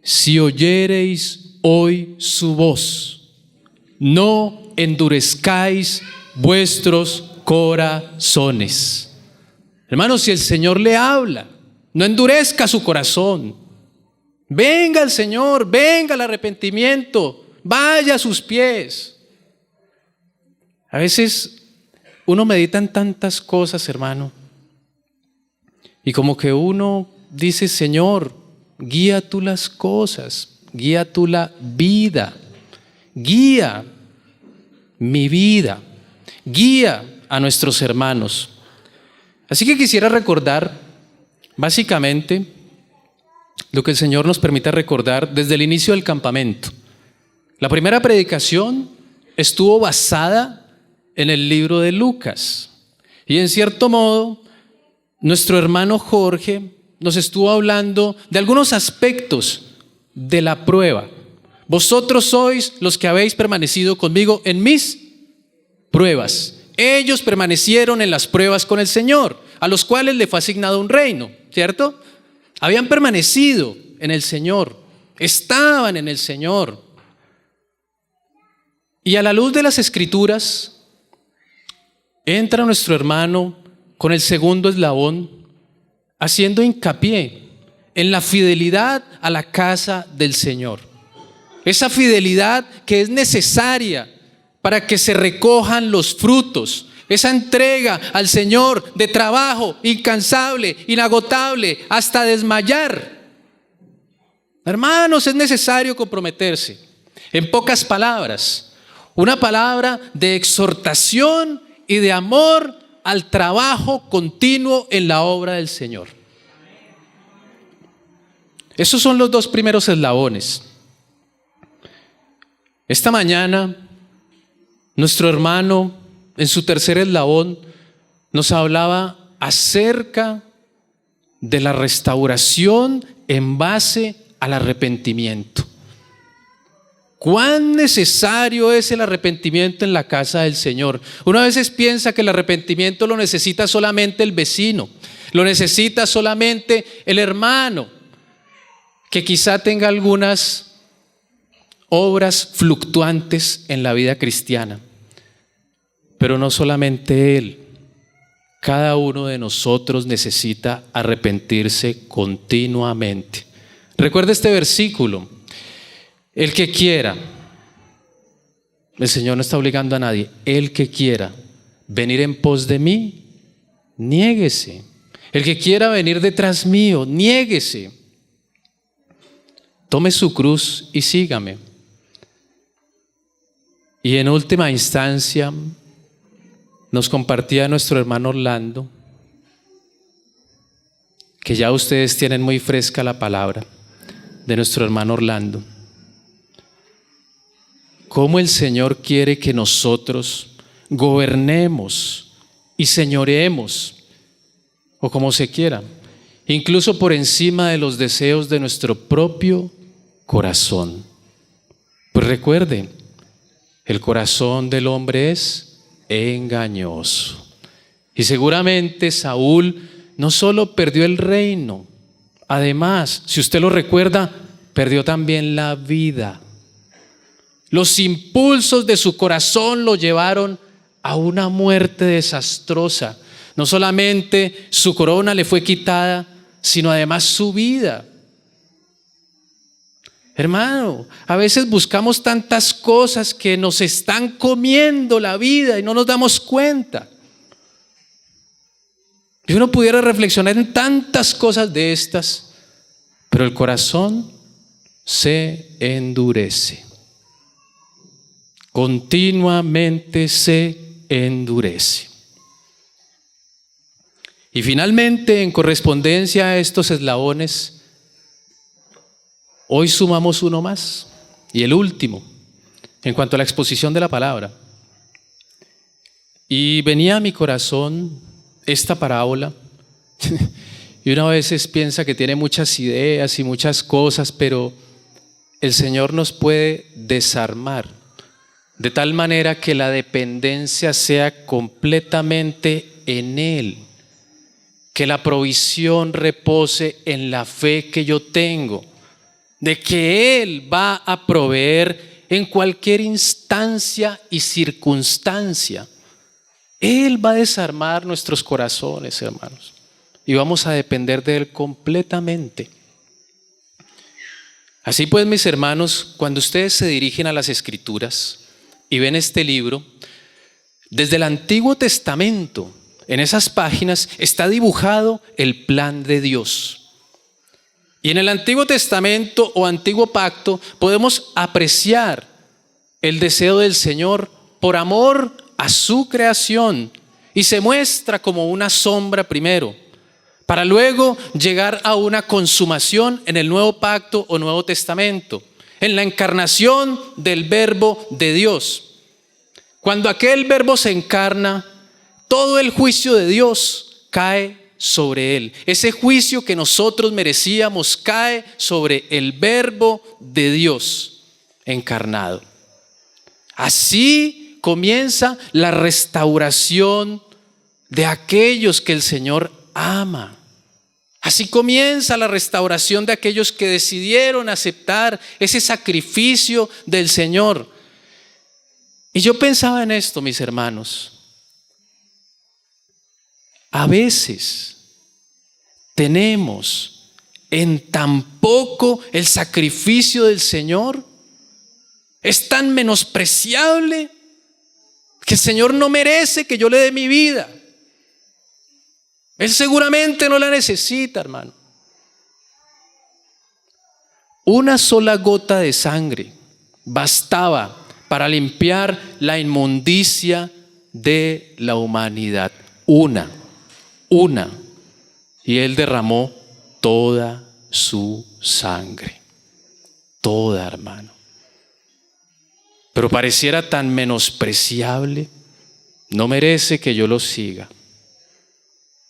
si oyereis hoy su voz, no endurezcáis vuestros corazones. Hermanos, si el Señor le habla, no endurezca su corazón. Venga el Señor, venga el arrepentimiento, vaya a sus pies. A veces uno medita en tantas cosas, hermano, y como que uno dice: Señor, guía tú las cosas, guía tú la vida, guía mi vida, guía a nuestros hermanos. Así que quisiera recordar básicamente lo que el Señor nos permite recordar desde el inicio del campamento. La primera predicación estuvo basada en el libro de Lucas, y en cierto modo nuestro hermano Jorge nos estuvo hablando de algunos aspectos de la prueba. Vosotros sois los que habéis permanecido conmigo en mis pruebas. Ellos permanecieron en las pruebas con el Señor, a los cuales le fue asignado un reino, ¿cierto? Habían permanecido en el Señor, estaban en el Señor. Y a la luz de las Escrituras, entra nuestro hermano con el segundo eslabón, haciendo hincapié en la fidelidad a la casa del Señor. Esa fidelidad que es necesaria para que se recojan los frutos. Esa entrega al Señor de trabajo incansable, inagotable, hasta desmayar. Hermanos, es necesario comprometerse. En pocas palabras, una palabra de exhortación y de amor al trabajo continuo en la obra del Señor. Esos son los dos primeros eslabones. Esta mañana, nuestro hermano, en su tercer eslabón, nos hablaba acerca de la restauración en base al arrepentimiento. ¿Cuán necesario es el arrepentimiento en la casa del Señor? Uno a veces piensa que el arrepentimiento lo necesita solamente el vecino, lo necesita solamente el hermano, que quizá tenga algunas obras fluctuantes en la vida cristiana. Pero no solamente él, cada uno de nosotros necesita arrepentirse continuamente. Recuerda este versículo: el que quiera, el Señor no está obligando a nadie, el que quiera venir en pos de mí, niéguese. El que quiera venir detrás mío, niéguese. Tome su cruz y sígame. Y en última instancia, nos compartía nuestro hermano Orlando, que ya ustedes tienen muy fresca la palabra de nuestro hermano Orlando, cómo el Señor quiere que nosotros gobernemos y señoreemos, o como se quiera, incluso por encima de los deseos de nuestro propio corazón. Pues recuerde, el corazón del hombre es engañoso. Y seguramente Saúl no solo perdió el reino, además, si usted lo recuerda, perdió también la vida. Los impulsos de su corazón lo llevaron a una muerte desastrosa. No solamente su corona le fue quitada, sino además su vida. Hermano, a veces buscamos tantas cosas que nos están comiendo la vida y no nos damos cuenta. Y uno pudiera reflexionar en tantas cosas de estas, pero el corazón se endurece. Continuamente se endurece. Y finalmente, en correspondencia a estos eslabones, hoy sumamos uno más, y el último, en cuanto a la exposición de la palabra. Y venía a mi corazón esta parábola, y uno a veces piensa que tiene muchas ideas y muchas cosas, pero el Señor nos puede desarmar, de tal manera que la dependencia sea completamente en Él, que la provisión repose en la fe que yo tengo. de que Él va a proveer en cualquier instancia y circunstancia. Él va a desarmar nuestros corazones, hermanos, y vamos a depender de Él completamente. Así pues, mis hermanos, cuando ustedes se dirigen a las Escrituras y ven este libro, desde el Antiguo Testamento, en esas páginas está dibujado el plan de Dios. Y en el Antiguo Testamento o Antiguo Pacto podemos apreciar el deseo del Señor por amor a su creación, y se muestra como una sombra primero, para luego llegar a una consumación en el Nuevo Pacto o Nuevo Testamento, en la encarnación del Verbo de Dios. Cuando aquel Verbo se encarna, todo el juicio de Dios cae sobre Él. Ese juicio que nosotros merecíamos cae sobre el Verbo de Dios encarnado. Así comienza la restauración de aquellos que el Señor ama. Así comienza la restauración de aquellos que decidieron aceptar ese sacrificio del Señor. Y yo pensaba en esto, mis hermanos. A veces tenemos en tan poco el sacrificio del Señor. Es tan menospreciable que el Señor no merece que yo le dé mi vida. Él seguramente no la necesita, hermano. Una sola gota de sangre bastaba para limpiar la inmundicia de la humanidad. Una. Y Él derramó toda su sangre. Toda, hermano. Pero pareciera tan menospreciable. No merece que yo lo siga.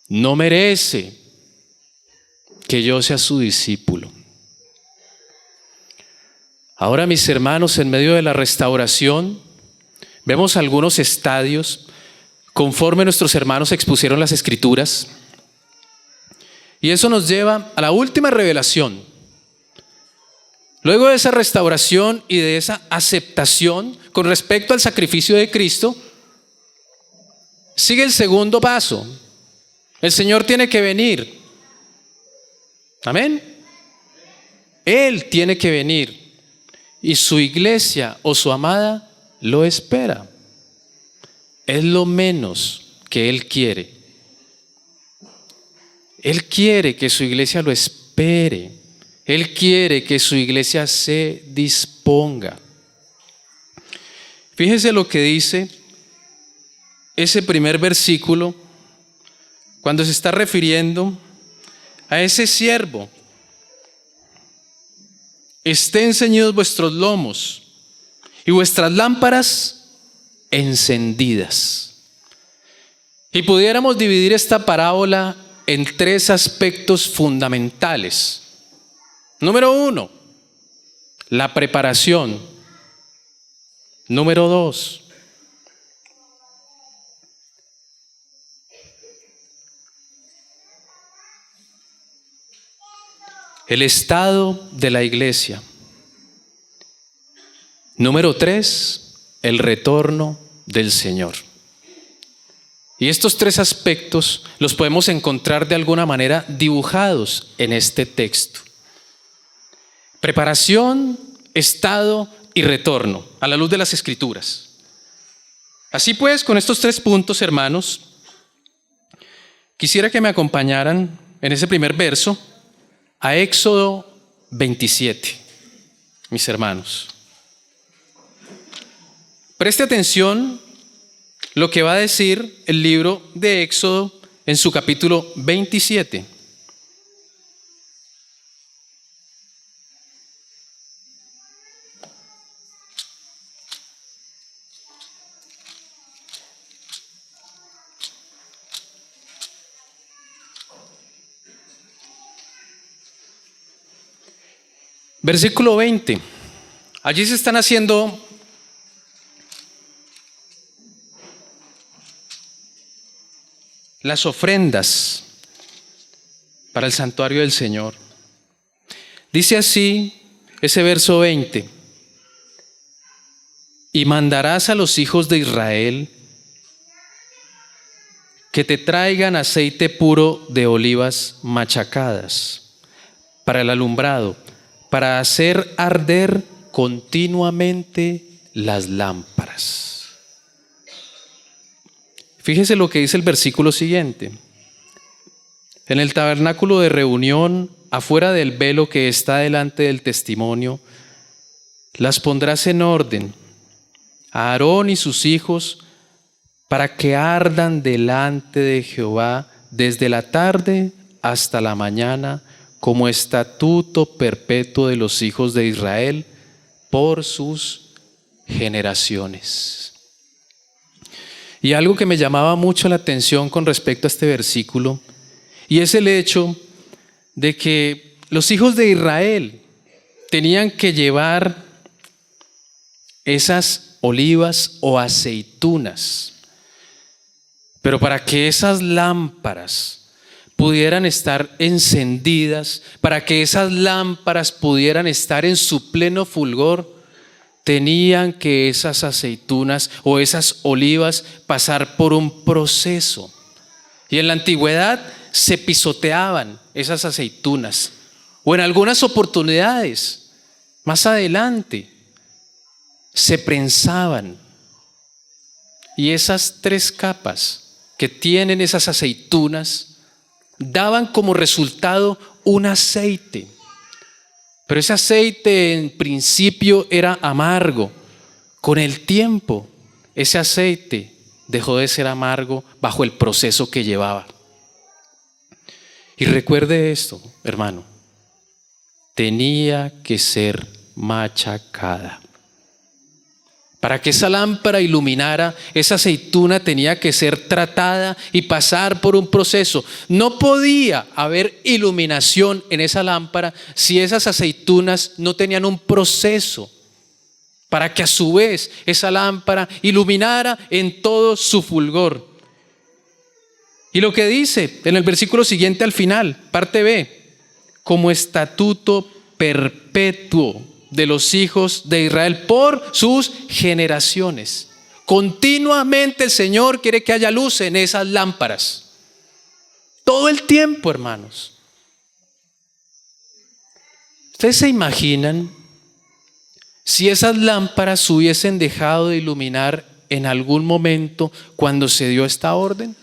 No merece que yo sea su discípulo. Ahora, mis hermanos, en medio de la restauración, vemos algunos estadios conforme nuestros hermanos expusieron las Escrituras. Y eso nos lleva a la última revelación. Luego de esa restauración y de esa aceptación con respecto al sacrificio de Cristo, sigue el segundo paso. El Señor tiene que venir. Amén. Él tiene que venir y su iglesia o su amada lo espera. Es lo menos que Él quiere. Él quiere que su iglesia lo espere. Él quiere que su iglesia se disponga. Fíjese lo que dice ese primer versículo cuando se está refiriendo a ese siervo. Estén ceñidos vuestros lomos y vuestras lámparas encendidas. Y pudiéramos dividir esta parábola en tres aspectos fundamentales. Número 1, la preparación. Número 2, el estado de la iglesia. Número 3, el retorno del Señor. Y estos tres aspectos los podemos encontrar de alguna manera dibujados en este texto. Preparación, estado y retorno a la luz de las Escrituras. Así pues, con estos tres puntos, hermanos, quisiera que me acompañaran en ese primer verso a Éxodo 27, mis hermanos. Preste atención lo que va a decir el libro de Éxodo en su capítulo 27. Versículo 20. Allí se están haciendo las ofrendas para el santuario del Señor. Dice así ese verso 20. Y mandarás a los hijos de Israel que te traigan aceite puro de olivas machacadas para el alumbrado, para hacer arder continuamente las lámparas. Fíjese lo que dice el versículo siguiente. En el tabernáculo de reunión, afuera del velo que está delante del testimonio, las pondrás en orden a Aarón y sus hijos para que ardan delante de Jehová desde la tarde hasta la mañana como estatuto perpetuo de los hijos de Israel por sus generaciones. Y algo que me llamaba mucho la atención con respecto a este versículo, y es el hecho de que los hijos de Israel tenían que llevar esas olivas o aceitunas. Pero para que esas lámparas pudieran estar encendidas, para que esas lámparas pudieran estar en su pleno fulgor, tenían que esas aceitunas o esas olivas pasar por un proceso. Y en la antigüedad se pisoteaban esas aceitunas, o en algunas oportunidades, más adelante, se prensaban. Y esas 3 capas que tienen esas aceitunas daban como resultado un aceite. Pero ese aceite en principio era amargo. Con el tiempo, ese aceite dejó de ser amargo bajo el proceso que llevaba. Y recuerde esto, hermano, tenía que ser machacada. Para que esa lámpara iluminara, esa aceituna tenía que ser tratada y pasar por un proceso. No podía haber iluminación en esa lámpara si esas aceitunas no tenían un proceso para que a su vez esa lámpara iluminara en todo su fulgor. Y lo que dice en el versículo siguiente al final, parte B, como estatuto perpetuo de los hijos de Israel por sus generaciones. Continuamente el Señor quiere que haya luz en esas lámparas. Todo el tiempo, hermanos. ¿Ustedes se imaginan si esas lámparas hubiesen dejado de iluminar en algún momento cuando se dio esta orden?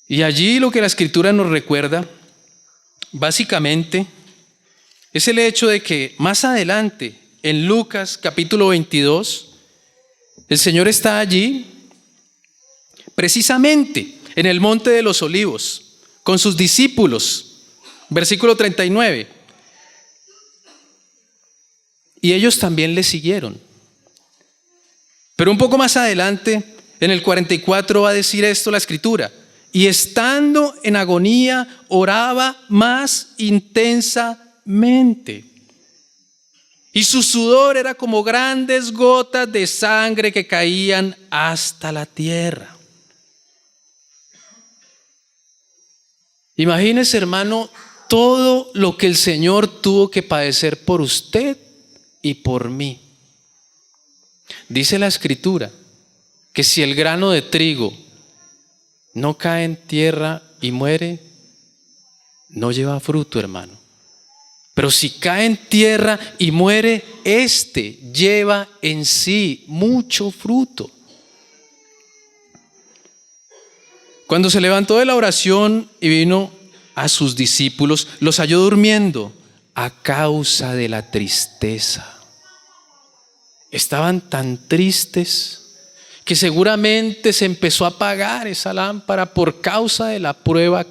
Y allí lo que la Escritura nos recuerda básicamente es el hecho de que más adelante, en Lucas capítulo 22, el Señor está allí precisamente en el Monte de los Olivos con sus discípulos, versículo 39. Y ellos también le siguieron. Pero un poco más adelante, en el 44 va a decir esto la Escritura. Y estando en agonía, oraba más intensamente. Y su sudor era como grandes gotas de sangre que caían hasta la tierra. Imagínese, hermano, todo lo que el Señor tuvo que padecer por usted y por mí. Dice la Escritura que si el grano de trigo no cae en tierra y muere, no lleva fruto, hermano. Pero si cae en tierra y muere, lleva en sí mucho fruto. Cuando se levantó de la oración y vino a sus discípulos, los halló durmiendo a causa de la tristeza. Estaban tan tristes que seguramente se empezó a apagar esa lámpara por causa de la prueba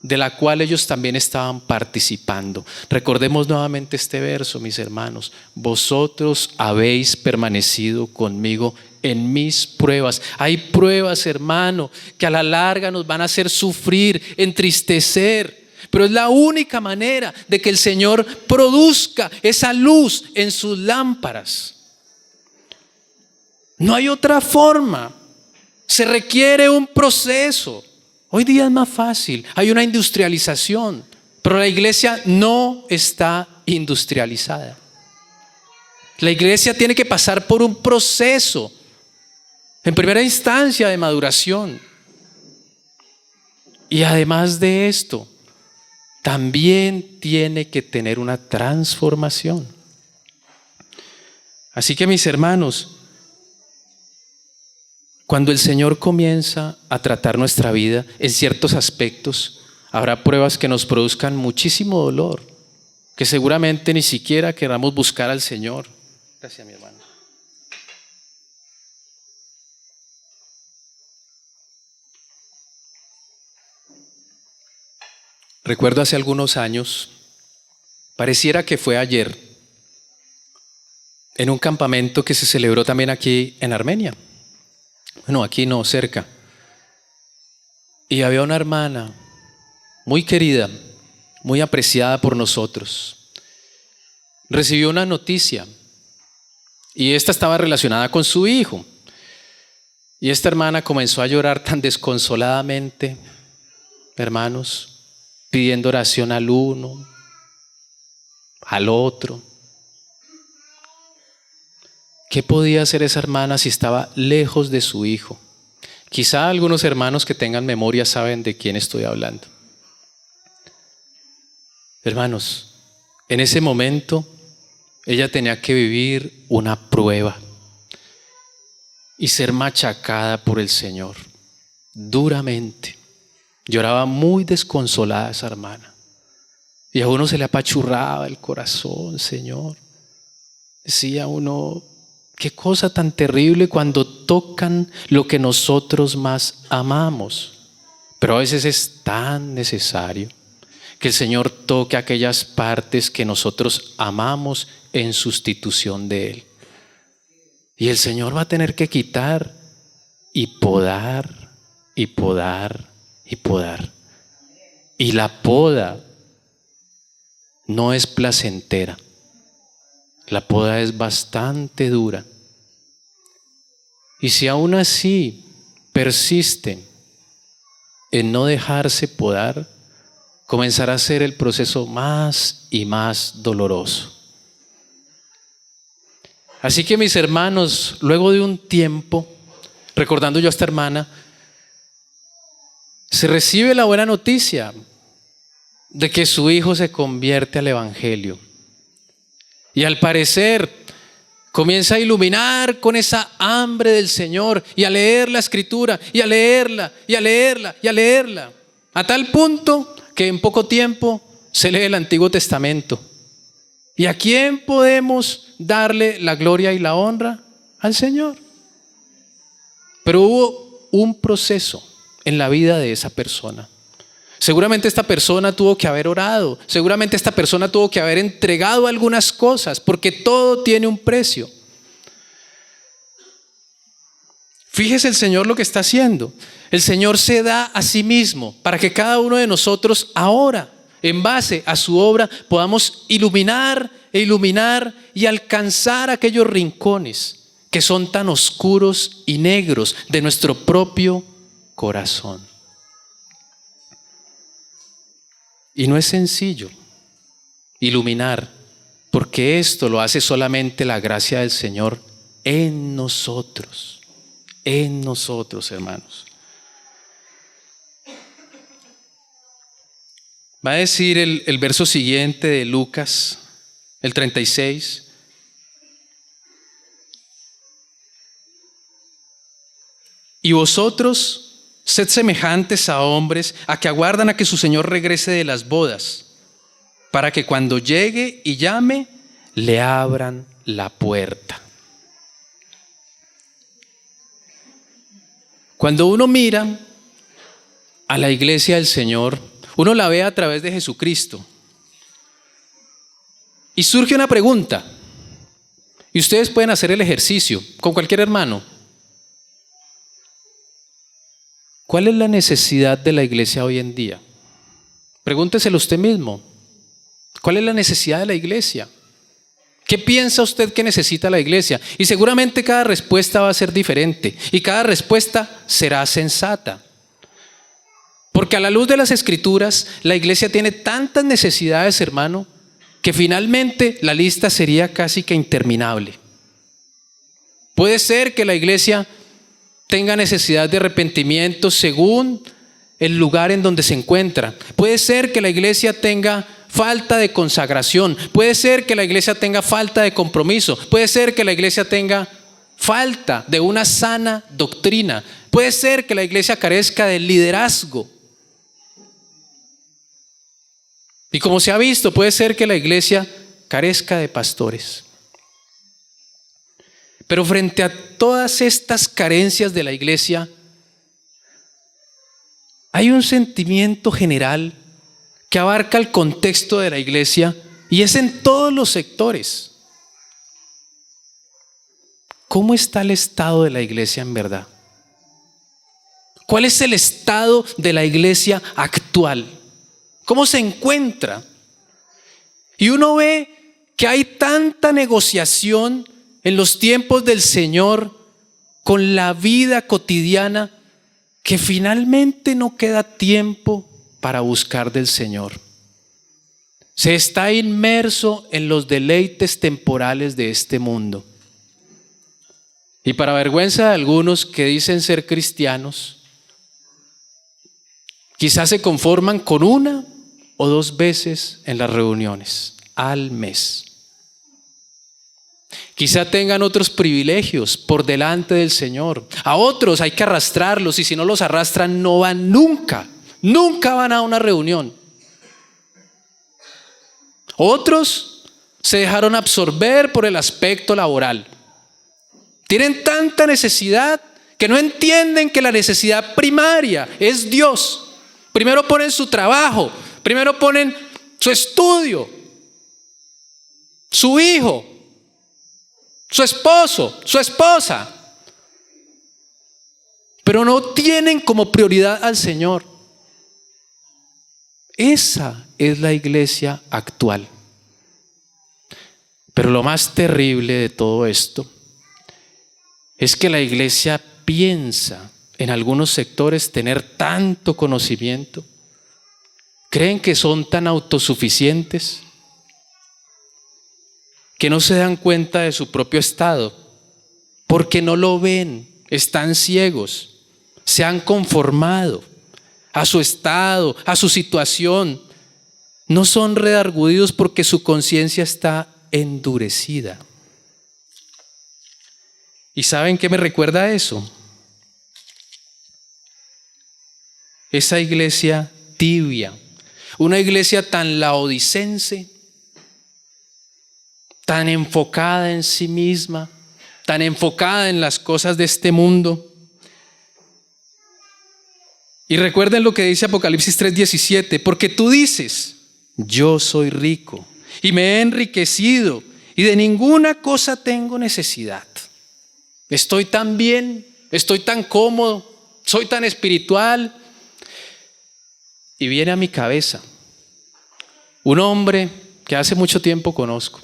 de la cual ellos también estaban participando. Recordemos nuevamente este verso, mis hermanos. Vosotros habéis permanecido conmigo en mis pruebas. Hay pruebas, hermano, que a la larga nos van a hacer sufrir, entristecer, pero es la única manera de que el Señor produzca esa luz en sus lámparas. No hay otra forma. Se requiere un proceso. Hoy día es más fácil, hay una industrialización, pero la iglesia no está industrializada. La iglesia tiene que pasar por un proceso, en primera instancia, de maduración. Y además de esto, también tiene que tener una transformación. Así que, mis hermanos, cuando el Señor comienza a tratar nuestra vida en ciertos aspectos, habrá pruebas que nos produzcan muchísimo dolor, que seguramente ni siquiera queramos buscar al Señor. Gracias, mi hermano. Recuerdo hace algunos años, pareciera que fue ayer, en un campamento que se celebró también aquí en Armenia. Bueno, aquí no, cerca. Y había una hermana muy querida, muy apreciada por nosotros. Recibió una noticia y esta estaba relacionada con su hijo. Y esta hermana comenzó a llorar tan desconsoladamente, hermanos, pidiendo oración al uno, al otro. ¿Qué podía hacer esa hermana si estaba lejos de su hijo? Quizá algunos hermanos que tengan memoria saben de quién estoy hablando. Hermanos, en ese momento ella tenía que vivir una prueba y ser machacada por el Señor duramente. Lloraba muy desconsolada esa hermana y a uno se le apachurraba el corazón, Señor. Decía uno, qué cosa tan terrible cuando tocan lo que nosotros más amamos. Pero a veces es tan necesario que el Señor toque aquellas partes que nosotros amamos en sustitución de Él. Y el Señor va a tener que quitar y podar y podar y podar. Y la poda no es placentera. La poda es bastante dura. Y si aún así persiste en no dejarse podar, comenzará a ser el proceso más y más doloroso. Así que, mis hermanos, luego de un tiempo, recordando yo a esta hermana, se recibe la buena noticia de que su hijo se convierte al Evangelio. Y al parecer comienza a iluminar con esa hambre del Señor y a leer la Escritura y a leerla y a leerla y a leerla. A tal punto que en poco tiempo se lee el Antiguo Testamento. ¿Y a quién podemos darle la gloria y la honra? Al Señor. Pero hubo un proceso en la vida de esa persona. Seguramente esta persona tuvo que haber orado, seguramente esta persona tuvo que haber entregado algunas cosas, porque todo tiene un precio. Fíjese el Señor lo que está haciendo. El Señor se da a sí mismo para que cada uno de nosotros ahora, en base a su obra, podamos iluminar e iluminar y alcanzar aquellos rincones que son tan oscuros y negros de nuestro propio corazón. Y no es sencillo iluminar, porque esto lo hace solamente la gracia del Señor en nosotros, hermanos. Va a decir el verso siguiente de Lucas, el 36. Y vosotros sed semejantes a hombres a que aguardan a que su Señor regrese de las bodas, para que cuando llegue y llame, le abran la puerta. Cuando uno mira a la iglesia del Señor, uno la ve a través de Jesucristo. Y surge una pregunta, y ustedes pueden hacer el ejercicio con cualquier hermano. ¿Cuál es la necesidad de la iglesia hoy en día? Pregúnteselo usted mismo. ¿Cuál es la necesidad de la iglesia? ¿Qué piensa usted que necesita la iglesia? Y seguramente cada respuesta va a ser diferente y cada respuesta será sensata. Porque a la luz de las Escrituras, la iglesia tiene tantas necesidades, hermano, que finalmente la lista sería casi que interminable. Puede ser que la iglesia tenga necesidad de arrepentimiento según el lugar en donde se encuentra. Puede ser que la iglesia tenga falta de consagración. Puede ser que la iglesia tenga falta de compromiso. Puede ser que la iglesia tenga falta de una sana doctrina. Puede ser que la iglesia carezca de liderazgo. Y como se ha visto, puede ser que la iglesia carezca de pastores. Pero frente a todas estas carencias de la iglesia, hay un sentimiento general que abarca el contexto de la iglesia y es en todos los sectores. ¿Cómo está el estado de la iglesia en verdad? ¿Cuál es el estado de la iglesia actual? ¿Cómo se encuentra? Y uno ve que hay tanta negociación en los tiempos del Señor con la vida cotidiana que finalmente no queda tiempo para buscar del Señor. Se está inmerso en los deleites temporales de este mundo. Y para vergüenza de algunos que dicen ser cristianos, quizás se conforman con 1 o 2 veces en las reuniones al mes. Quizá tengan otros privilegios por delante del Señor. A otros hay que arrastrarlos y si no los arrastran no van nunca. Nunca van a una reunión. Otros se dejaron absorber por el aspecto laboral. Tienen tanta necesidad que no entienden que la necesidad primaria es Dios. Primero ponen su trabajo, primero ponen su estudio, su hijo, su esposo, su esposa. Pero no tienen como prioridad al Señor. Esa es la iglesia actual. Pero lo más terrible de todo esto es que la iglesia piensa en algunos sectores tener tanto conocimiento, creen que son tan autosuficientes, que no se dan cuenta de su propio estado, porque no lo ven, están ciegos, se han conformado a su estado, a su situación, no son redarguidos porque su conciencia está endurecida. ¿Y saben qué me recuerda eso? Esa iglesia tibia, una iglesia tan laodicense, tan enfocada en sí misma, tan enfocada en las cosas de este mundo. Y recuerden lo que dice Apocalipsis 3:17, porque tú dices, yo soy rico y me he enriquecido y de ninguna cosa tengo necesidad. Estoy tan bien, estoy tan cómodo, soy tan espiritual. Y viene a mi cabeza un hombre que hace mucho tiempo conozco.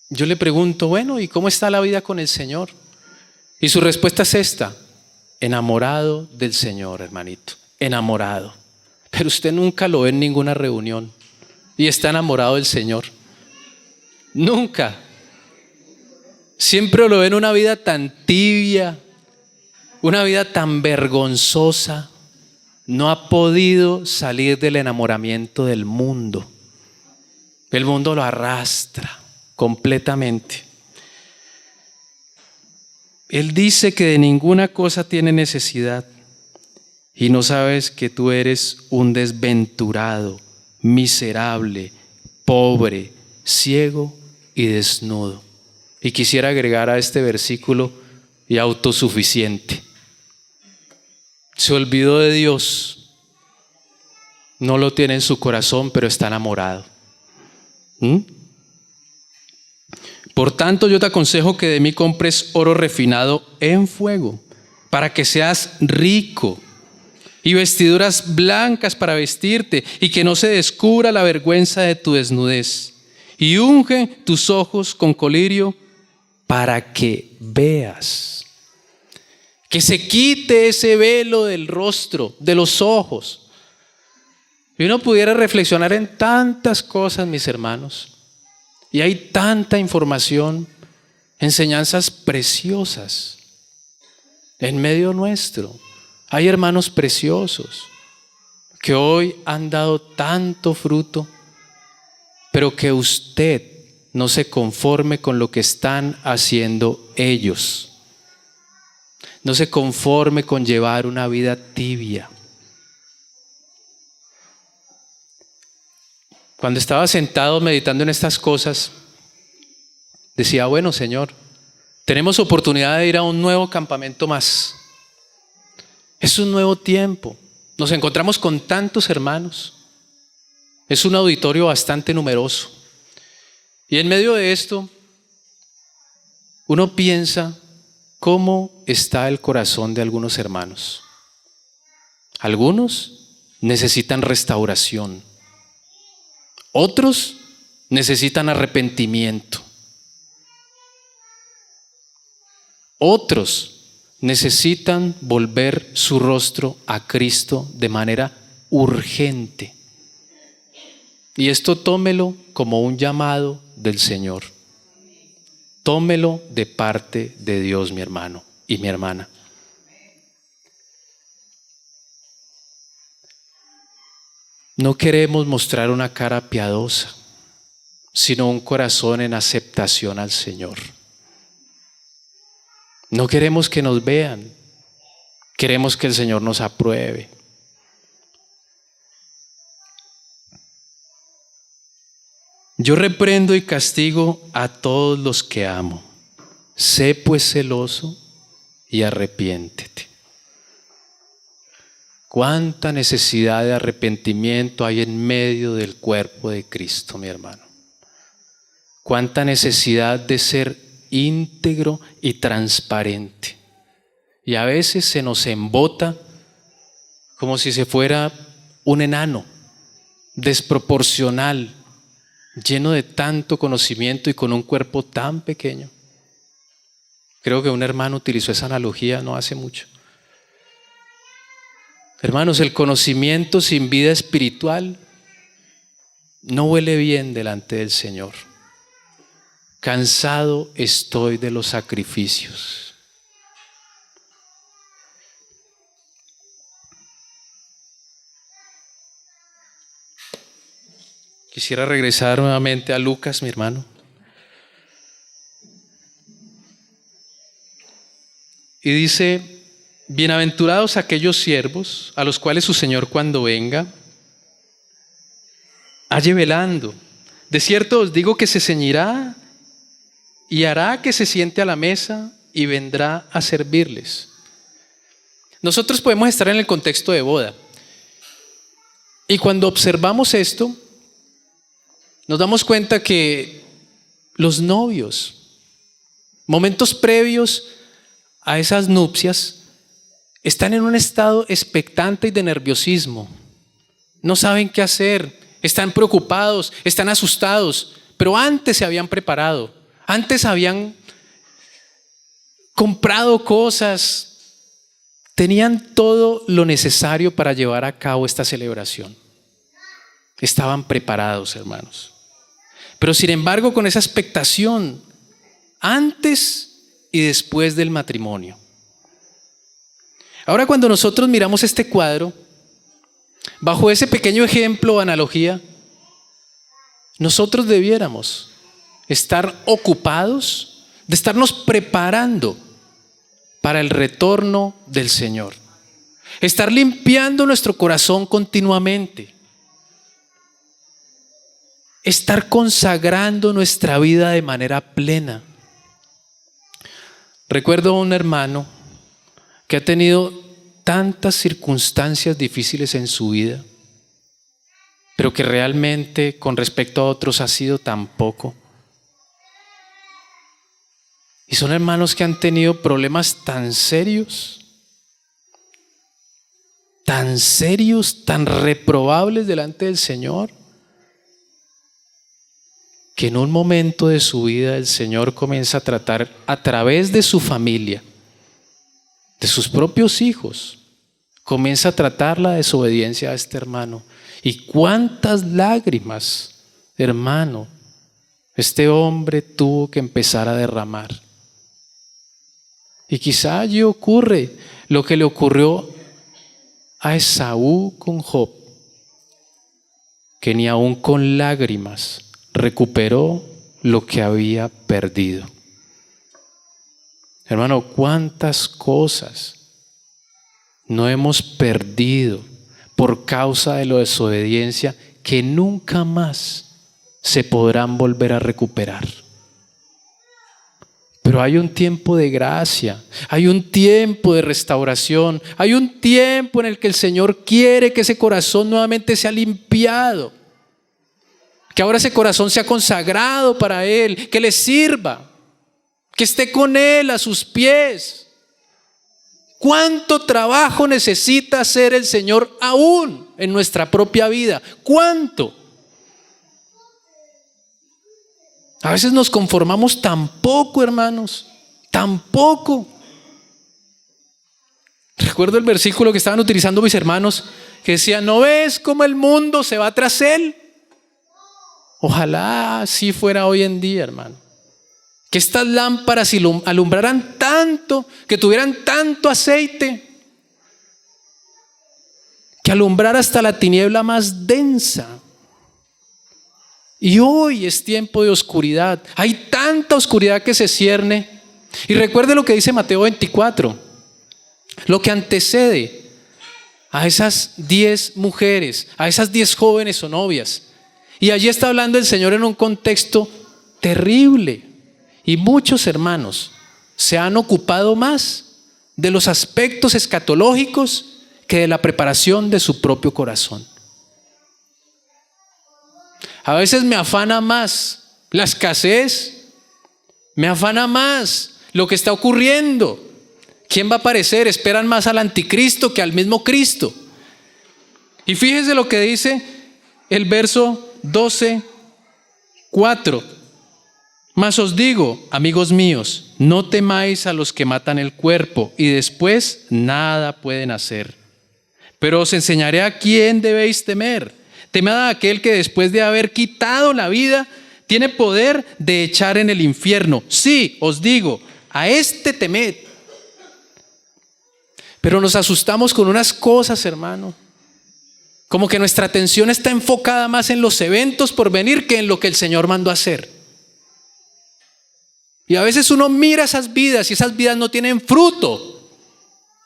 Yo le pregunto, bueno, ¿y cómo está la vida con el Señor? Y su respuesta es esta: enamorado del Señor, hermanito, enamorado. Pero usted nunca lo ve en ninguna reunión y está enamorado del Señor. Nunca. Siempre lo ve en una vida tan tibia, una vida tan vergonzosa. No ha podido salir del enamoramiento del mundo. El mundo lo arrastra completamente. Él dice que de ninguna cosa tiene necesidad y no sabes que tú eres un desventurado, miserable, pobre, ciego y desnudo. Y quisiera agregar a este versículo y autosuficiente. Se olvidó de Dios, no lo tiene en su corazón, pero está enamorado. Por tanto, yo te aconsejo que de mí compres oro refinado en fuego, para que seas rico, y vestiduras blancas para vestirte, y que no se descubra la vergüenza de tu desnudez. Y unge tus ojos con colirio para que veas. Que se quite ese velo del rostro, de los ojos. Y uno pudiera reflexionar en tantas cosas, mis hermanos. Y hay tanta información, enseñanzas preciosas en medio nuestro. Hay hermanos preciosos que hoy han dado tanto fruto, pero que usted no se conforme con lo que están haciendo ellos. No se conforme con llevar una vida tibia. Cuando estaba sentado meditando en estas cosas, decía, bueno, Señor, tenemos oportunidad de ir a un nuevo campamento más. Es un nuevo tiempo. Nos encontramos con tantos hermanos. Es un auditorio bastante numeroso. Y en medio de esto, uno piensa cómo está el corazón de algunos hermanos. Algunos necesitan restauración. Otros necesitan arrepentimiento. Otros necesitan volver su rostro a Cristo de manera urgente. Y esto tómelo como un llamado del Señor. Tómelo de parte de Dios, mi hermano y mi hermana. No queremos mostrar una cara piadosa, sino un corazón en aceptación al Señor. No queremos que nos vean, queremos que el Señor nos apruebe. Yo reprendo y castigo a todos los que amo. Sé pues celoso y arrepiéntete. Cuánta necesidad de arrepentimiento hay en medio del cuerpo de Cristo, mi hermano. Cuánta necesidad de ser íntegro y transparente. Y a veces se nos embota como si se fuera un enano, desproporcional, lleno de tanto conocimiento y con un cuerpo tan pequeño. Creo que un hermano utilizó esa analogía no hace mucho. Hermanos, el conocimiento sin vida espiritual no huele bien delante del Señor. Cansado estoy de los sacrificios. Quisiera regresar nuevamente a Lucas, mi hermano. Y dice, bienaventurados aquellos siervos a los cuales su Señor cuando venga, halle velando. De cierto os digo que se ceñirá y hará que se siente a la mesa y vendrá a servirles. Nosotros podemos estar en el contexto de boda. Y cuando observamos esto, nos damos cuenta que los novios, momentos previos a esas nupcias, están en un estado expectante y de nerviosismo. No saben qué hacer, están preocupados, están asustados, pero antes se habían preparado, antes habían comprado cosas, tenían todo lo necesario para llevar a cabo esta celebración. Estaban preparados, hermanos. Pero sin embargo, con esa expectación, antes y después del matrimonio. Ahora, cuando nosotros miramos este cuadro, bajo ese pequeño ejemplo o analogía, nosotros debiéramos estar ocupados de estarnos preparando para el retorno del Señor. Estar limpiando nuestro corazón continuamente. Estar consagrando nuestra vida de manera plena. Recuerdo a un hermano que ha tenido tantas circunstancias difíciles en su vida, pero que realmente con respecto a otros ha sido tan poco. Y son hermanos que han tenido problemas tan serios, tan reprobables delante del Señor, que en un momento de su vida el Señor comienza a tratar a través de su familia de sus propios hijos, comienza a tratar la desobediencia a este hermano. Y cuántas lágrimas, hermano, este hombre tuvo que empezar a derramar. Y quizá allí ocurre lo que le ocurrió a Esaú con Job, que ni aun con lágrimas recuperó lo que había perdido. Hermano, cuántas cosas no hemos perdido por causa de la desobediencia que nunca más se podrán volver a recuperar. Pero hay un tiempo de gracia, hay un tiempo de restauración, hay un tiempo en el que el Señor quiere que ese corazón nuevamente sea limpiado, que ahora ese corazón sea consagrado para Él, que le sirva, que esté con Él a sus pies. ¿Cuánto trabajo necesita hacer el Señor aún en nuestra propia vida? ¿Cuánto? A veces nos conformamos tan poco, hermanos, tan poco. Recuerdo el versículo que estaban utilizando mis hermanos, que decía: ¿no ves cómo el mundo se va tras Él? Ojalá así fuera hoy en día, hermano. Que estas lámparas alumbraran tanto, que tuvieran tanto aceite, que alumbrara hasta la tiniebla más densa. Y hoy es tiempo de oscuridad. Hay tanta oscuridad que se cierne. Y recuerde lo que dice Mateo 24, lo que antecede a esas 10 mujeres, a esas 10 jóvenes o novias. Y allí está hablando el Señor en un contexto terrible. Y muchos hermanos se han ocupado más de los aspectos escatológicos que de la preparación de su propio corazón. A veces me afana más la escasez, me afana más lo que está ocurriendo. ¿Quién va a aparecer? Esperan más al anticristo que al mismo Cristo. Y fíjese lo que dice el verso 12:4. Mas os digo, amigos míos, no temáis a los que matan el cuerpo y después nada pueden hacer. Pero os enseñaré a quién debéis temer. Temed a aquel que después de haber quitado la vida, tiene poder de echar en el infierno. Sí, os digo, a este temed. Pero nos asustamos con unas cosas, hermano. Como que nuestra atención está enfocada más en los eventos por venir que en lo que el Señor mandó a hacer. Y a veces uno mira esas vidas y esas vidas no tienen fruto.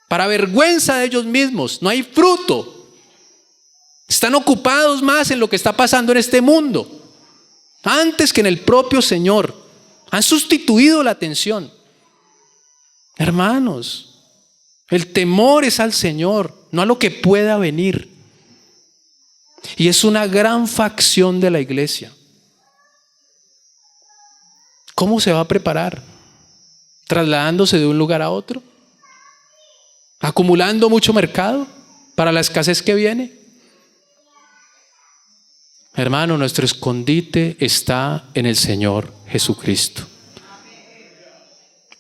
Para vergüenza de ellos mismos, no hay fruto. Están ocupados más en lo que está pasando en este mundo, antes que en el propio Señor. Han sustituido la atención. Hermanos, el temor es al Señor, no a lo que pueda venir. Y es una gran facción de la iglesia. ¿Cómo se va a preparar? ¿Trasladándose de un lugar a otro? ¿Acumulando mucho mercado para la escasez que viene? Hermano, nuestro escondite está en el Señor Jesucristo.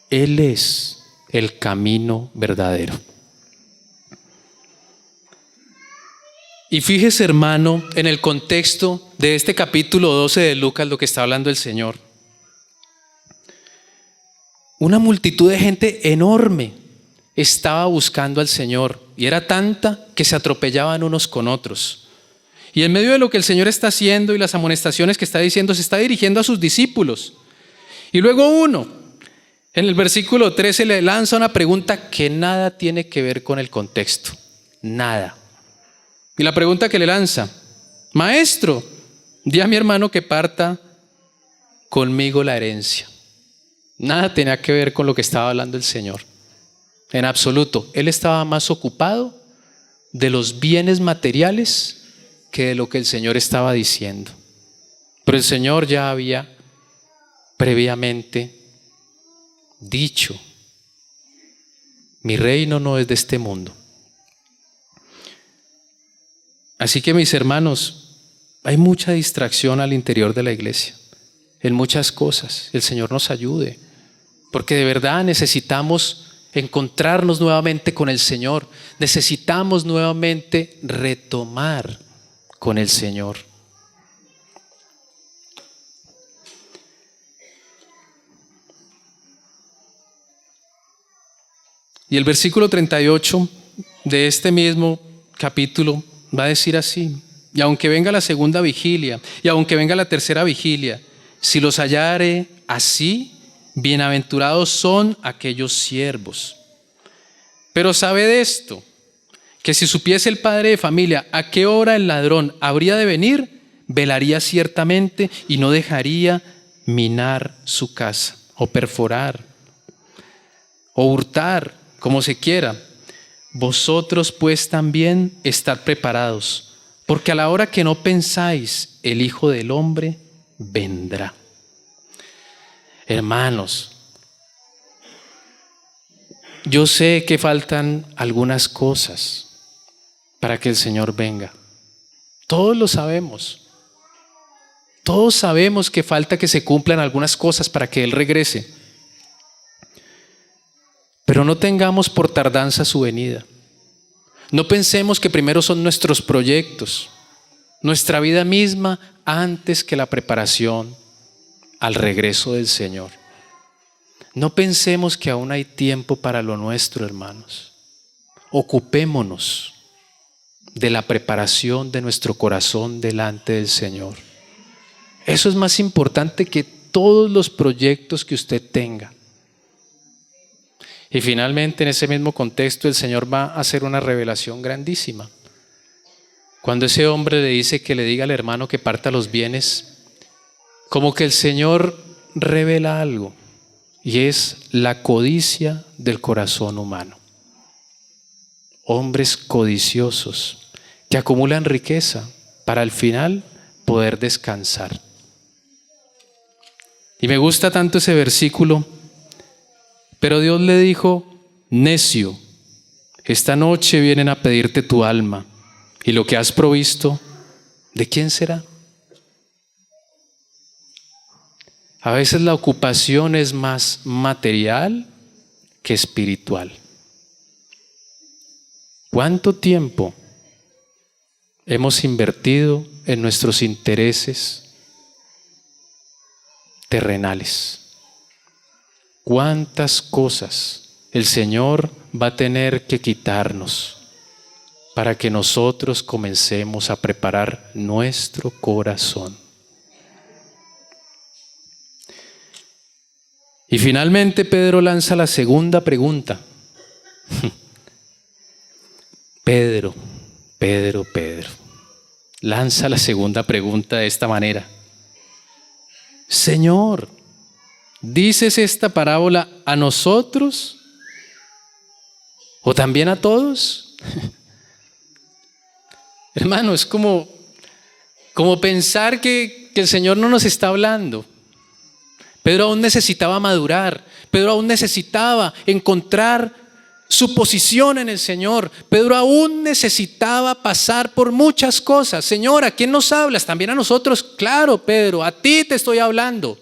Él es el camino verdadero. Y fíjese, hermano, en el contexto de este capítulo 12 de Lucas, lo que está hablando el Señor. Una multitud de gente enorme estaba buscando al Señor y era tanta que se atropellaban unos con otros. Y en medio de lo que el Señor está haciendo y las amonestaciones que está diciendo, se está dirigiendo a sus discípulos. Y luego uno, en el versículo 13, le lanza una pregunta que nada tiene que ver con el contexto. Nada. Y la pregunta que le lanza: Maestro, di a mi hermano que parta conmigo la herencia. Nada tenía que ver con lo que estaba hablando el Señor. En absoluto. Él estaba más ocupado de los bienes materiales que de lo que el Señor estaba diciendo. Pero el Señor ya había previamente dicho: mi reino no es de este mundo. Así que, mis hermanos, hay mucha distracción al interior de la iglesia, en muchas cosas. El Señor nos ayude, porque de verdad necesitamos encontrarnos nuevamente con el Señor. Necesitamos nuevamente retomar con el Señor. Y el versículo 38 de este mismo capítulo va a decir así: y aunque venga la segunda vigilia, y aunque venga la tercera vigilia, si los hallare así, bienaventurados son aquellos siervos. Pero sabed esto, que si supiese el padre de familia a qué hora el ladrón habría de venir, velaría ciertamente y no dejaría minar su casa, o perforar, o hurtar, como se quiera. Vosotros pues también estad preparados, porque a la hora que no pensáis, el Hijo del Hombre vendrá. Hermanos, yo sé que faltan algunas cosas para que el Señor venga. Todos lo sabemos. Todos sabemos que falta que se cumplan algunas cosas para que Él regrese. Pero no tengamos por tardanza su venida. No pensemos que primero son nuestros proyectos, nuestra vida misma, antes que la preparación al regreso del Señor. No pensemos que aún hay tiempo para lo nuestro, hermanos. Ocupémonos de la preparación de nuestro corazón delante del Señor. Eso es más importante que todos los proyectos que usted tenga. Y finalmente, en ese mismo contexto, el Señor va a hacer una revelación grandísima. Cuando ese hombre le dice que le diga al hermano que parta los bienes, como que el Señor revela algo, y es la codicia del corazón humano. Hombres codiciosos que acumulan riqueza para al final poder descansar. Y me gusta tanto ese versículo. Pero Dios le dijo: necio, esta noche vienen a pedirte tu alma, y lo que has provisto, ¿de quién será? A veces la ocupación es más material que espiritual. ¿Cuánto tiempo hemos invertido en nuestros intereses terrenales? ¿Cuántas cosas el Señor va a tener que quitarnos para que nosotros comencemos a preparar nuestro corazón? Y finalmente Pedro lanza la segunda pregunta. Pedro lanza la segunda pregunta de esta manera: Señor, ¿dices esta parábola a nosotros o también a todos? Hermano, es como pensar que el Señor no nos está hablando. Pedro aún necesitaba madurar. Pedro aún necesitaba encontrar su posición en el Señor. Pedro aún necesitaba pasar por muchas cosas. Señor, ¿a quién nos hablas? También a nosotros. Claro, Pedro, a ti te estoy hablando.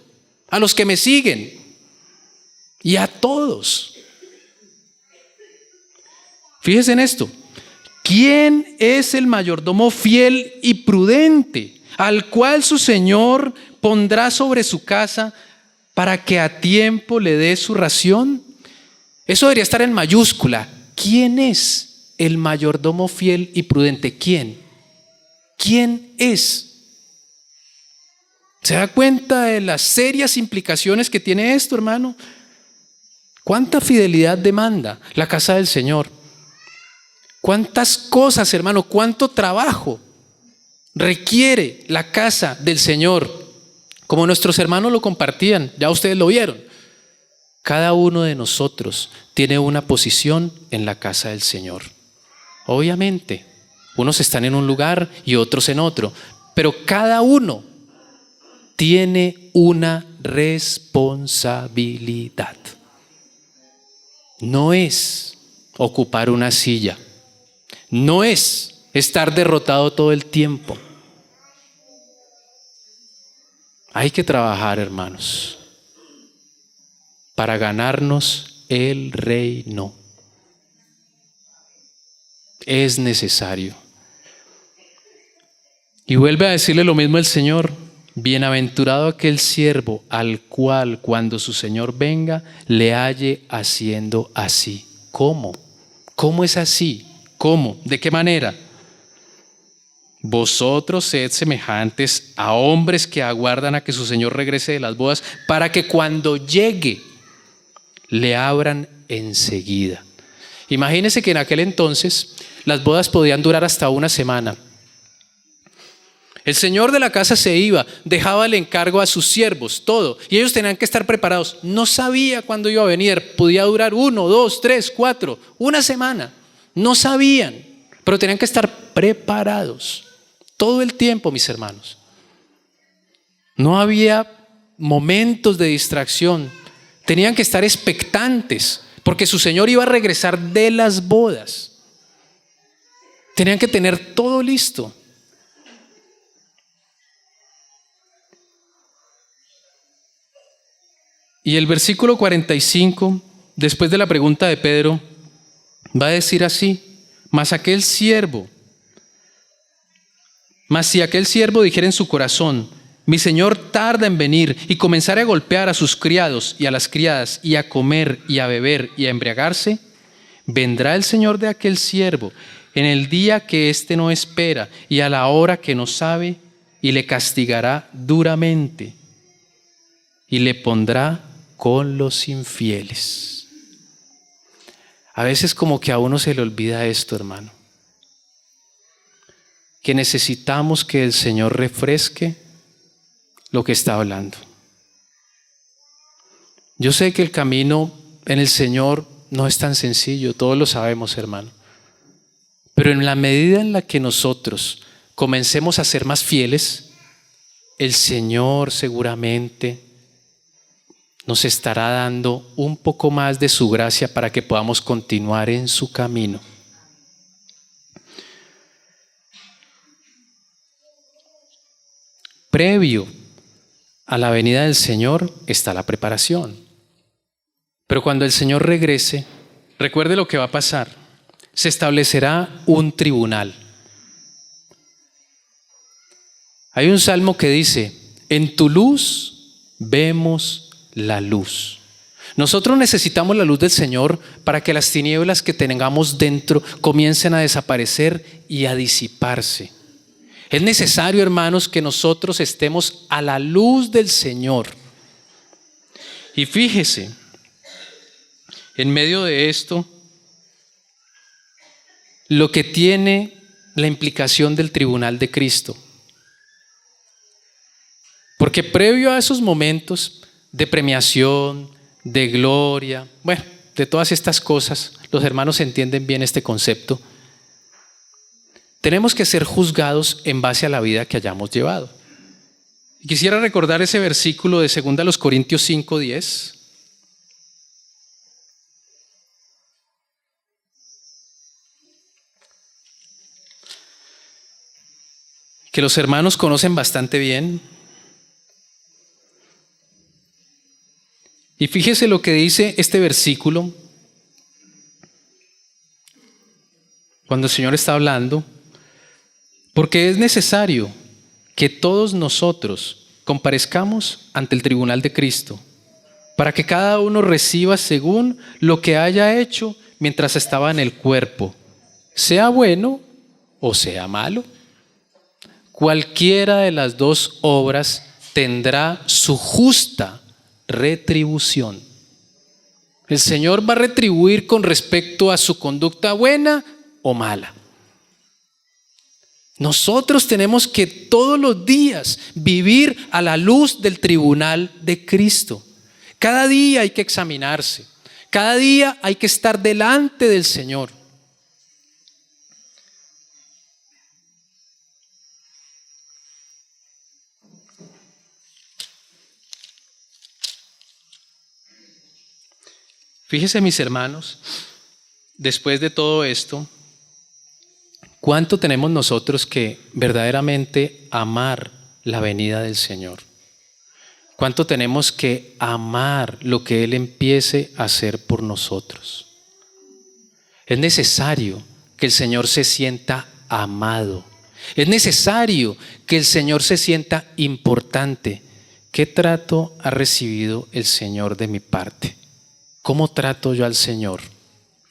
A los que me siguen y a todos. Fíjense en esto: ¿quién es el mayordomo fiel y prudente, al cual su Señor pondrá sobre su casa para que a tiempo le dé su ración? Eso debería estar en mayúscula. ¿Quién es el mayordomo fiel y prudente? ¿Quién? ¿Quién es? ¿Se da cuenta de las serias implicaciones que tiene esto, hermano? ¿Cuánta fidelidad demanda la casa del Señor? ¿Cuántas cosas, hermano? ¿Cuánto trabajo requiere la casa del Señor? Como nuestros hermanos lo compartían, ya ustedes lo vieron. Cada uno de nosotros tiene una posición en la casa del Señor. Obviamente, unos están en un lugar y otros en otro, pero cada uno tiene una responsabilidad. No es ocupar una silla, no es estar derrotado todo el tiempo. Hay que trabajar, hermanos, para ganarnos el reino. Es necesario. Y vuelve a decirle lo mismo el Señor: bienaventurado aquel siervo al cual cuando su Señor venga le halle haciendo así. ¿Cómo? ¿Cómo es así? ¿Cómo? ¿De qué manera? Vosotros sed semejantes a hombres que aguardan a que su Señor regrese de las bodas, para que cuando llegue le abran enseguida. Imagínense que en aquel entonces las bodas podían durar hasta una semana. El señor de la casa se iba, dejaba el encargo a sus siervos, todo, y ellos tenían que estar preparados. No sabía cuándo iba a venir, podía durar 1, 2, 3, 4, una semana. No sabían, pero tenían que estar preparados todo el tiempo, mis hermanos. No había momentos de distracción. Tenían que estar expectantes, porque su Señor iba a regresar de las bodas. Tenían que tener todo listo. Y el versículo 45, después de la pregunta de Pedro, va a decir así: mas si aquel siervo dijera en su corazón, mi Señor tarda en venir, y comenzara a golpear a sus criados y a las criadas, y a comer y a beber y a embriagarse, vendrá el Señor de aquel siervo en el día que éste no espera y a la hora que no sabe, y le castigará duramente y le pondrá con los infieles. A veces como que a uno se le olvida esto, hermano, que necesitamos que el Señor refresque lo que está hablando. Yo sé que el camino en el Señor no es tan sencillo, todos lo sabemos, hermano, pero en la medida en la que nosotros comencemos a ser más fieles, el Señor seguramente nos estará dando un poco más de su gracia para que podamos continuar en su camino. Previo a la venida del Señor está la preparación. Pero cuando el Señor regrese, recuerde lo que va a pasar. Se establecerá un tribunal. Hay un salmo que dice: en tu luz vemos la luz. Nosotros necesitamos la luz del Señor para que las tinieblas que tengamos dentro comiencen a desaparecer y a disiparse. Es necesario, hermanos, que nosotros estemos a la luz del Señor. Y fíjese, en medio de esto, lo que tiene la implicación del tribunal de Cristo. Porque previo a esos momentos de premiación, de gloria, bueno, de todas estas cosas, los hermanos entienden bien este concepto. Tenemos que ser juzgados en base a la vida que hayamos llevado. Y quisiera recordar ese versículo de 2 Corintios 5:10. Que los hermanos conocen bastante bien. Y fíjese lo que dice este versículo cuando el Señor está hablando. Porque es necesario que todos nosotros comparezcamos ante el tribunal de Cristo, para que cada uno reciba según lo que haya hecho mientras estaba en el cuerpo, sea bueno o sea malo. Cualquiera de las dos obras tendrá su justa retribución. El Señor va a retribuir con respecto a su conducta buena o mala. Nosotros tenemos que todos los días vivir a la luz del tribunal de Cristo. Cada día hay que examinarse. Cada día hay que estar delante del Señor. Fíjense, mis hermanos, después de todo esto, ¿cuánto tenemos nosotros que verdaderamente amar la venida del Señor? ¿Cuánto tenemos que amar lo que Él empiece a hacer por nosotros? Es necesario que el Señor se sienta amado. Es necesario que el Señor se sienta importante. ¿Qué trato ha recibido el Señor de mi parte? ¿Cómo trato yo al Señor?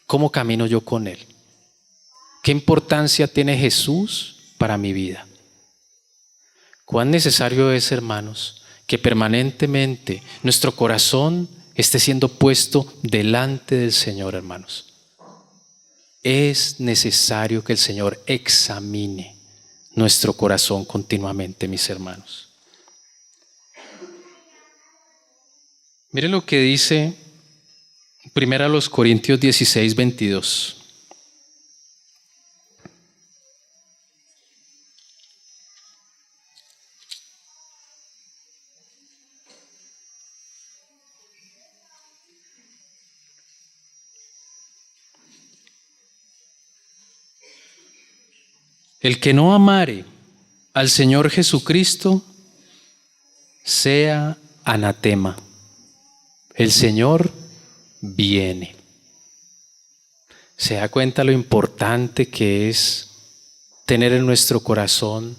¿Cómo camino yo con Él? ¿Qué importancia tiene Jesús para mi vida? ¿Cuán necesario es, hermanos, que permanentemente nuestro corazón esté siendo puesto delante del Señor, hermanos? Es necesario que el Señor examine nuestro corazón continuamente, mis hermanos. Miren lo que dice 1 Corintios 16, 22. El que no amare al Señor Jesucristo sea anatema. El Señor viene. ¿Se da cuenta lo importante que es tener en nuestro corazón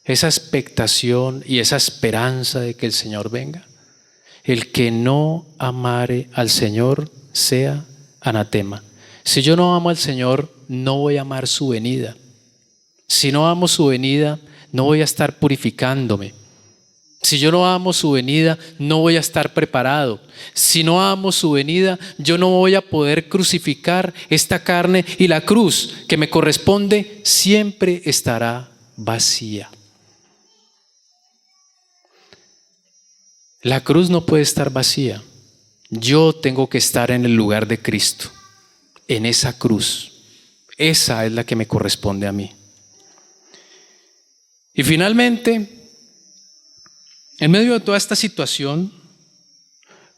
esa expectación y esa esperanza de que el Señor venga? El que no amare al Señor sea anatema. Si yo no amo al Señor, no voy a amar su venida. Si no amo su venida, no voy a estar purificándome. Si yo no amo su venida, no voy a estar preparado. Si no amo su venida, yo no voy a poder crucificar esta carne, y la cruz que me corresponde siempre estará vacía. La cruz no puede estar vacía. Yo tengo que estar en el lugar de Cristo, en esa cruz. Esa es la que me corresponde a mí. Y finalmente, en medio de toda esta situación,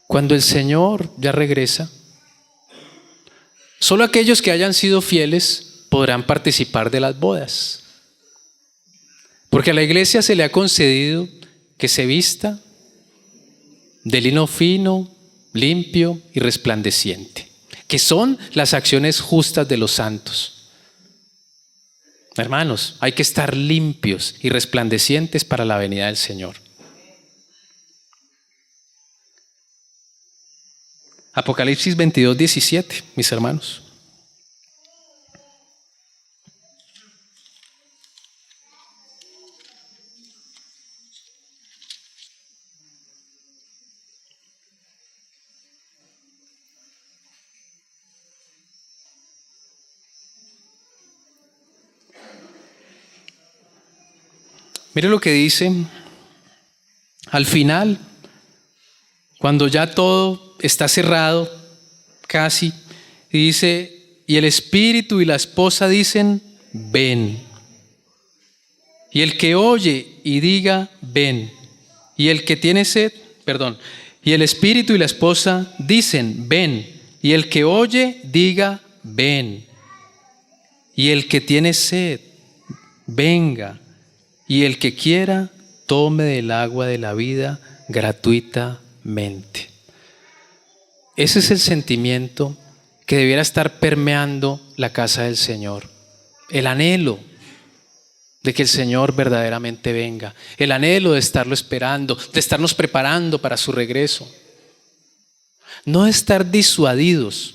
cuando el Señor ya regresa, solo aquellos que hayan sido fieles podrán participar de las bodas. Porque a la iglesia se le ha concedido que se vista de lino fino, limpio y resplandeciente, que son las acciones justas de los santos. Hermanos, hay que estar limpios y resplandecientes para la venida del Señor. Apocalipsis 22, 17, mis hermanos. Mire lo que dice al final, cuando ya todo está cerrado, casi, y dice, y el Espíritu y la esposa dicen, ven. Y el que oye y diga, ven. Y el que tiene sed, y el Espíritu y la esposa dicen, ven. Y el que oye, diga, ven. Y el que tiene sed, venga. Y el que quiera, tome del agua de la vida gratuitamente. Ese es el sentimiento que debiera estar permeando la casa del Señor. El anhelo de que el Señor verdaderamente venga. El anhelo de estarlo esperando, de estarnos preparando para su regreso. No estar disuadidos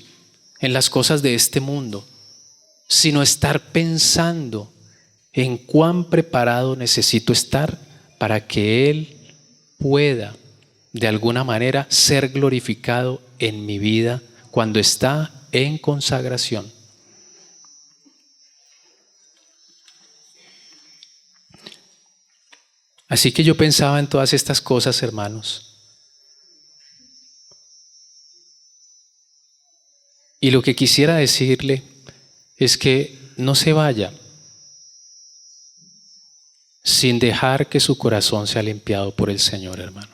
en las cosas de este mundo, sino estar pensando en cuán preparado necesito estar para que Él pueda de alguna manera ser glorificado en mi vida cuando está en consagración. Así que yo pensaba en todas estas cosas, hermanos. Y lo que quisiera decirle es que no se vaya sin dejar que su corazón sea limpiado por el Señor, hermano.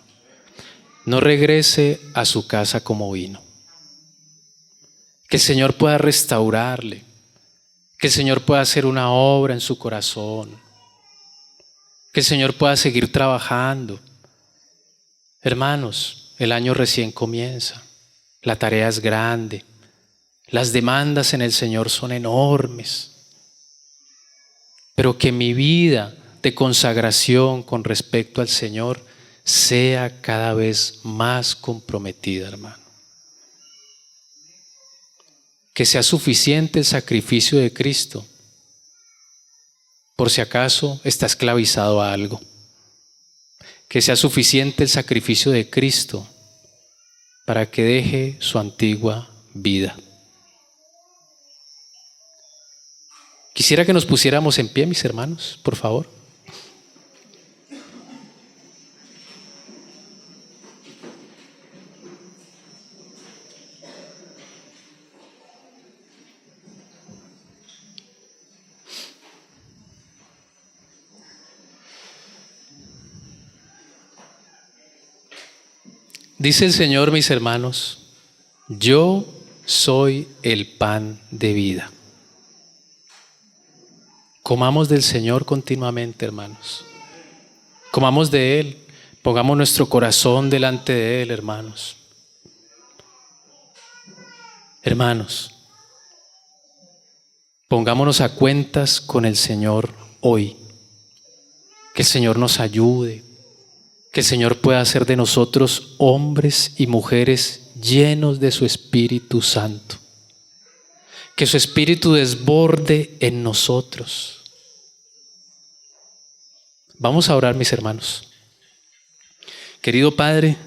No regrese a su casa como vino. Que el Señor pueda restaurarle, que el Señor pueda hacer una obra en su corazón, que el Señor pueda seguir trabajando, Hermanos, el año recién comienza, la tarea es grande, las demandas en el Señor son enormes, pero que mi vida de consagración con respecto al Señor sea cada vez más comprometida, hermano. Que sea suficiente el sacrificio de Cristo, por si acaso está esclavizado a algo. Que sea suficiente el sacrificio de Cristo para que deje su antigua vida. Quisiera que nos pusiéramos en pie, mis hermanos, por favor. Dice el Señor, mis hermanos, yo soy el pan de vida. Comamos del Señor continuamente, hermanos. Comamos de Él, pongamos nuestro corazón delante de Él, hermanos. Hermanos, pongámonos a cuentas con el Señor hoy. Que el Señor nos ayude. Que el Señor pueda hacer de nosotros hombres y mujeres llenos de su Espíritu Santo. Que su Espíritu desborde en nosotros. Vamos a orar, mis hermanos. Querido Padre,